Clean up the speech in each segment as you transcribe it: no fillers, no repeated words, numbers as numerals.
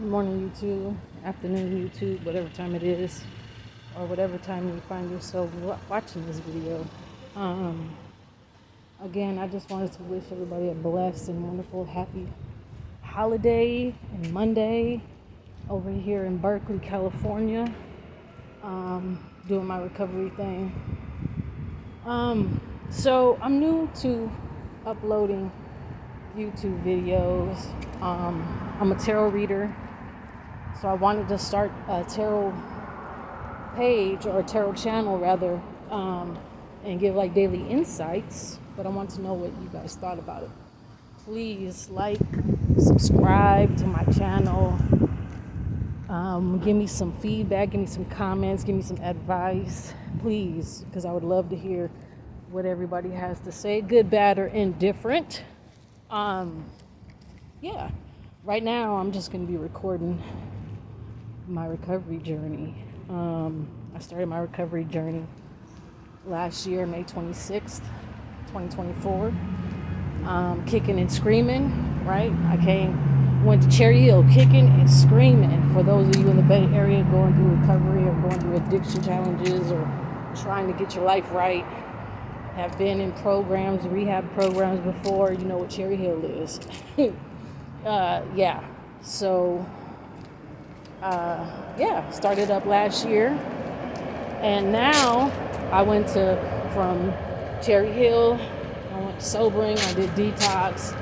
Morning YouTube, afternoon YouTube, whatever time it is, or whatever time you find yourself watching this video. Um, Again, I just wanted to wish everybody a blessed and wonderful, happy holiday and Monday over here in Berkeley, California, doing my recovery thing. So I'm new to uploading YouTube videos. I'm a tarot reader. So I wanted to start a tarot page or a tarot channel rather, and give like daily insights. But I want to know what you guys thought about it. Please like, subscribe to my channel. Give me some feedback, give me some comments, give me some advice, please, because I would love to hear what everybody has to say, good, bad, or indifferent. Yeah, right now I'm just going to be recording my recovery journey. I started my recovery journey last year, May 26th, 2024. Kicking and screaming, right? Went to Cherry Hill kicking and screaming. For those of you in the Bay Area going through recovery or going through addiction challenges or trying to get your life right, have been in programs, rehab programs before, you know what Cherry Hill is. Yeah. So, started up last year. And now I went from Cherry Hill, I went sobering, I did detox,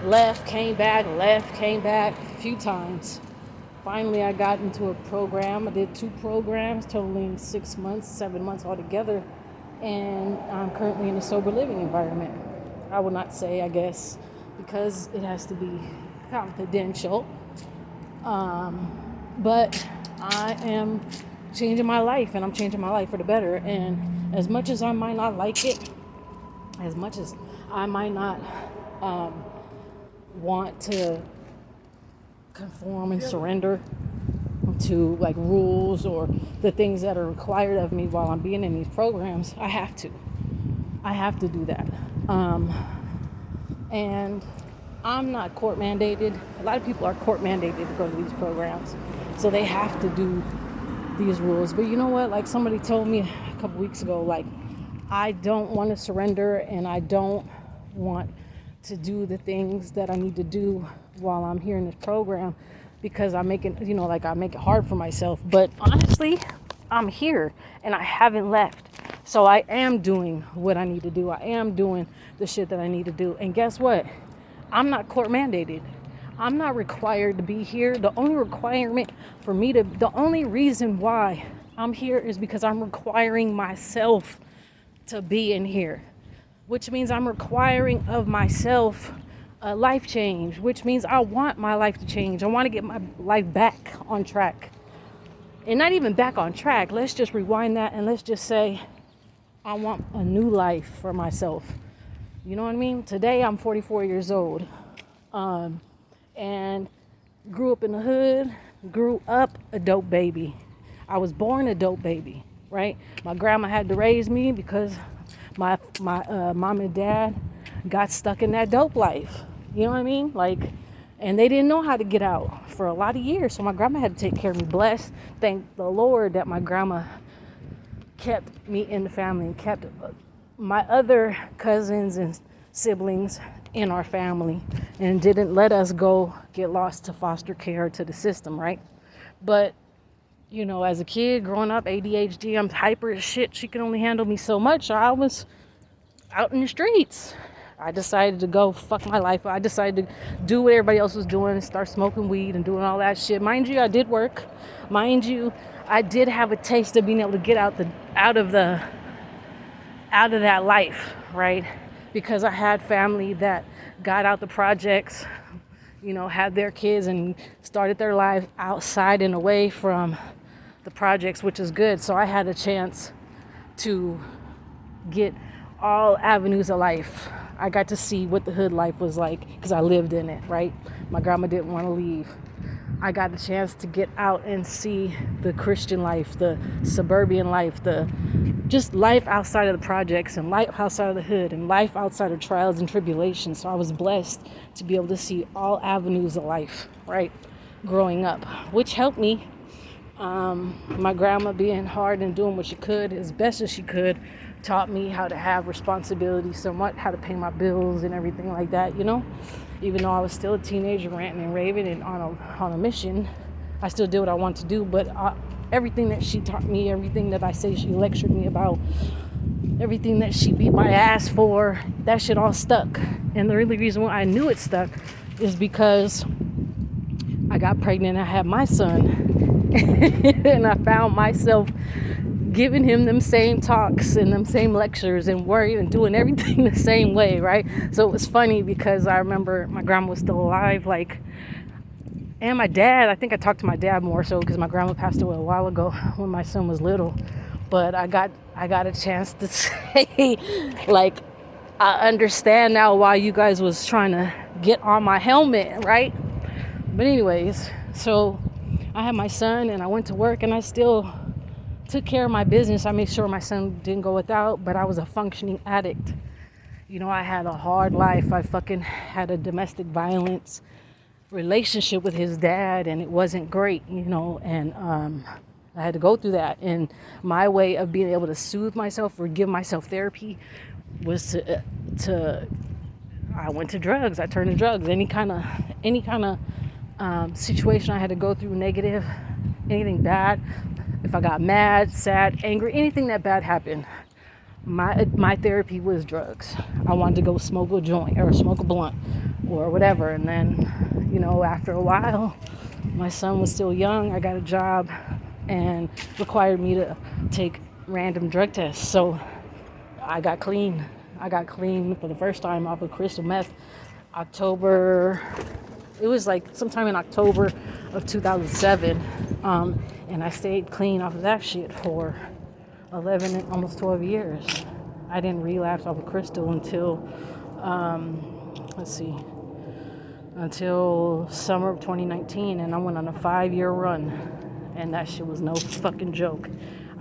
left, came back a few times. Finally, I got into a program. I did 2 programs totaling 7 months altogether. And I'm currently in a sober living environment. I will not say, I guess, because it has to be confidential. But I am changing my life, and I'm changing my life for the better. And as much as I might not like it, as much as I might not want to conform and surrender to like rules or the things that are required of me while I'm being in these programs, I have to do that. And I'm not court mandated. A lot of people are court mandated to go to these programs, so they have to do these rules. But you know what? Like somebody told me a couple weeks ago, like, I don't want to surrender and I don't want to do the things that I need to do while I'm here in this program because I make it hard for myself. But honestly, I'm here and I haven't left. So I am doing what I need to do. I am doing the shit that I need to do. And guess what? I'm not court mandated. I'm not required to be here. The only reason why I'm here is because I'm requiring myself to be in here, which means I'm requiring of myself a life change, which means I want my life to change. I want to get my life back on track. And not even back on track. Let's just rewind that and let's just say I want a new life for myself. You know what I mean? Today I'm 44 years old. And grew up in the hood, grew up a dope baby. I was born a dope baby, right? My grandma had to raise me because my mom and dad got stuck in that dope life. You know what I mean? And they didn't know how to get out for a lot of years. So my grandma had to take care of me. Blessed, thank the Lord that my grandma kept me in the family and kept my other cousins and siblings in our family and didn't let us go get lost to foster care, to the system, right? But, you know, as a kid growing up, ADHD, I'm hyper as shit. She could only handle me so much. So I was out in the streets. I decided to go fuck my life. I decided to do what everybody else was doing and start smoking weed and doing all that shit. Mind you, I did work. Mind you, I did have a taste of being able to get out of that life, right? Because I had family that got out the projects, you know, had their kids and started their life outside and away from the projects, which is good. So I had a chance to get all avenues of life. I got to see what the hood life was like because I lived in it, right? My grandma didn't want to leave. I got the chance to get out and see the Christian life, the suburban life, the just life outside of the projects and life outside of the hood and life outside of trials and tribulations. So I was blessed to be able to see all avenues of life, right? growing up, which helped me. My grandma, being hard and doing what she could as best as she could, taught me how to have responsibility somewhat, how to pay my bills and everything like that, even though I was still a teenager ranting and raving and on a mission. I still did what I wanted to do, but everything that she taught me, everything that I say she lectured me about, everything that she beat my ass for, that shit all stuck. And the really reason why I knew it stuck is because I got pregnant, I had my son, and I found myself giving him them same talks and them same lectures and worrying and doing everything the same way, right? So it was funny because I remember my grandma was still alive, and my dad. I think I talked to my dad more so because my grandma passed away a while ago when my son was little. But I got a chance to say, like, I understand now why you guys was trying to get on my helmet, right? But anyways, so I had my son and I went to work and I still took care of my business. I made sure my son didn't go without, but I was a functioning addict. I had a hard life. I fucking had a domestic violence relationship with his dad and it wasn't great, and I had to go through that. And my way of being able to soothe myself or give myself therapy was to I went to drugs. I turned to drugs. Any kind of situation I had to go through, negative, anything bad, if I got mad, sad, angry, anything that bad happened, my therapy was drugs. I wanted to go smoke a joint or smoke a blunt or whatever. And then, after a while, my son was still young. I got a job and required me to take random drug tests. So I got clean. I got clean for the first time off of crystal meth. It was like sometime in October of 2007. And I stayed clean off of that shit for 11, almost 12 years. I didn't relapse off of crystal until, until summer of 2019. And I went on a 5-year run. And that shit was no fucking joke.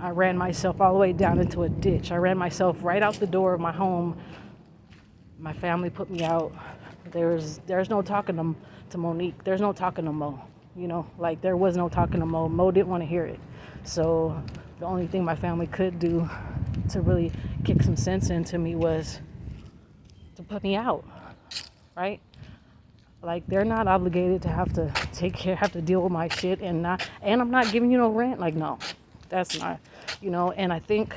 I ran myself all the way down into a ditch. I ran myself right out the door of my home. My family put me out. There's no talking to Monique. There's no talking to Mo. There was no talking to Mo. Mo didn't want to hear it. So the only thing my family could do to really kick some sense into me was to put me out, right? They're not obligated to have to deal with my shit and I'm not giving you no rent. No, that's not, and I think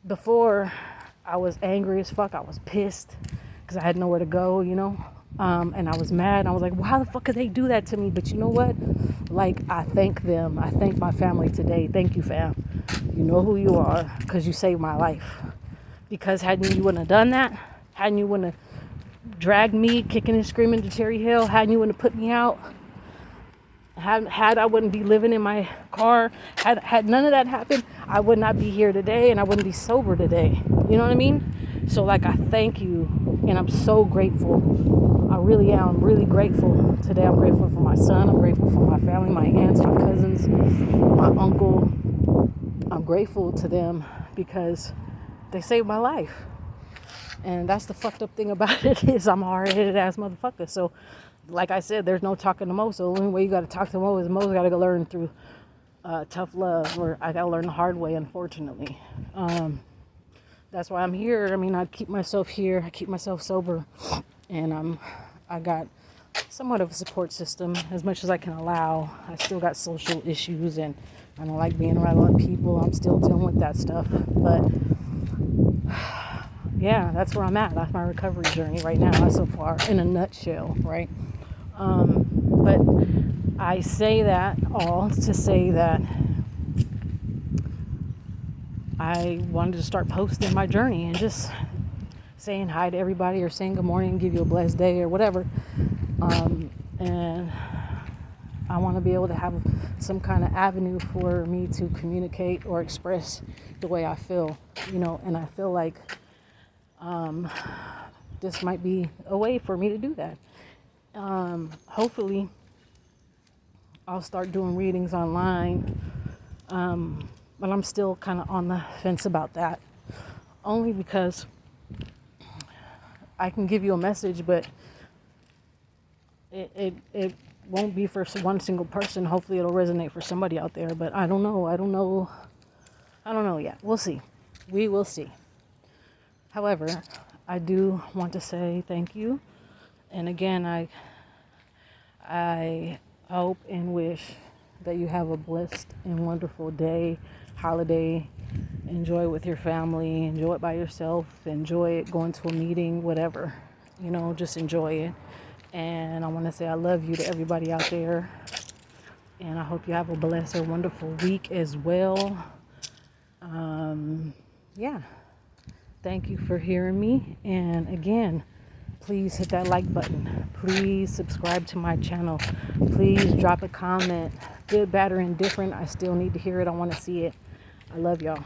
before I was angry as fuck. I was pissed because I had nowhere to go, and I was mad. I was like, well, how the fuck could they do that to me? But you know what? I thank them. I thank my family today. Thank you, fam. You know who you are because you saved my life. Because hadn't you wouldn't have done that, hadn't you wouldn't have dragged me kicking and screaming to Cherry Hill, hadn't you wouldn't have put me out, had I wouldn't be living in my car, had none of that happened, I would not be here today and I wouldn't be sober today. You know what I mean? So I thank you and I'm so grateful. I really am. I'm really grateful. Today I'm grateful for my son. I'm grateful for my family, my aunts, my cousins, my uncle. I'm grateful to them because they saved my life. And that's the fucked up thing about it is I'm a hard-headed ass motherfucker. So like I said, there's no talking to Mo. So the only way you got to talk to Mo is Mo's got to learn through tough love, or I got to learn the hard way, unfortunately. That's why I'm here. I mean, I keep myself here. I keep myself sober. And I got somewhat of a support system as much as I can allow. I still got social issues and I don't like being around a lot of people. I'm still dealing with that stuff. But yeah, that's where I'm at. That's my recovery journey right now so far in a nutshell, right? But I say that all to say that I wanted to start posting my journey and just saying hi to everybody or saying good morning, give you a blessed day or whatever. And I want to be able to have some kind of avenue for me to communicate or express the way I feel, and I feel like this might be a way for me to do that. Hopefully I'll start doing readings online, but I'm still kind of on the fence about that, only because I can give you a message, but it won't be for one single person. Hopefully it'll resonate for somebody out there, but I don't know yet. We'll see. We will see. However, I do want to say thank you. And again, I hope and wish that you have a blessed and wonderful day, holiday. Enjoy it with your family, enjoy it by yourself, enjoy it going to a meeting, whatever. Just enjoy it. And I want to say I love you to everybody out there. And I hope you have a blessed or wonderful week as well. Yeah. Thank you for hearing me. And again, please hit that like button. Please subscribe to my channel. Please drop a comment. Good, bad, or indifferent. I still need to hear it. I want to see it. I love y'all.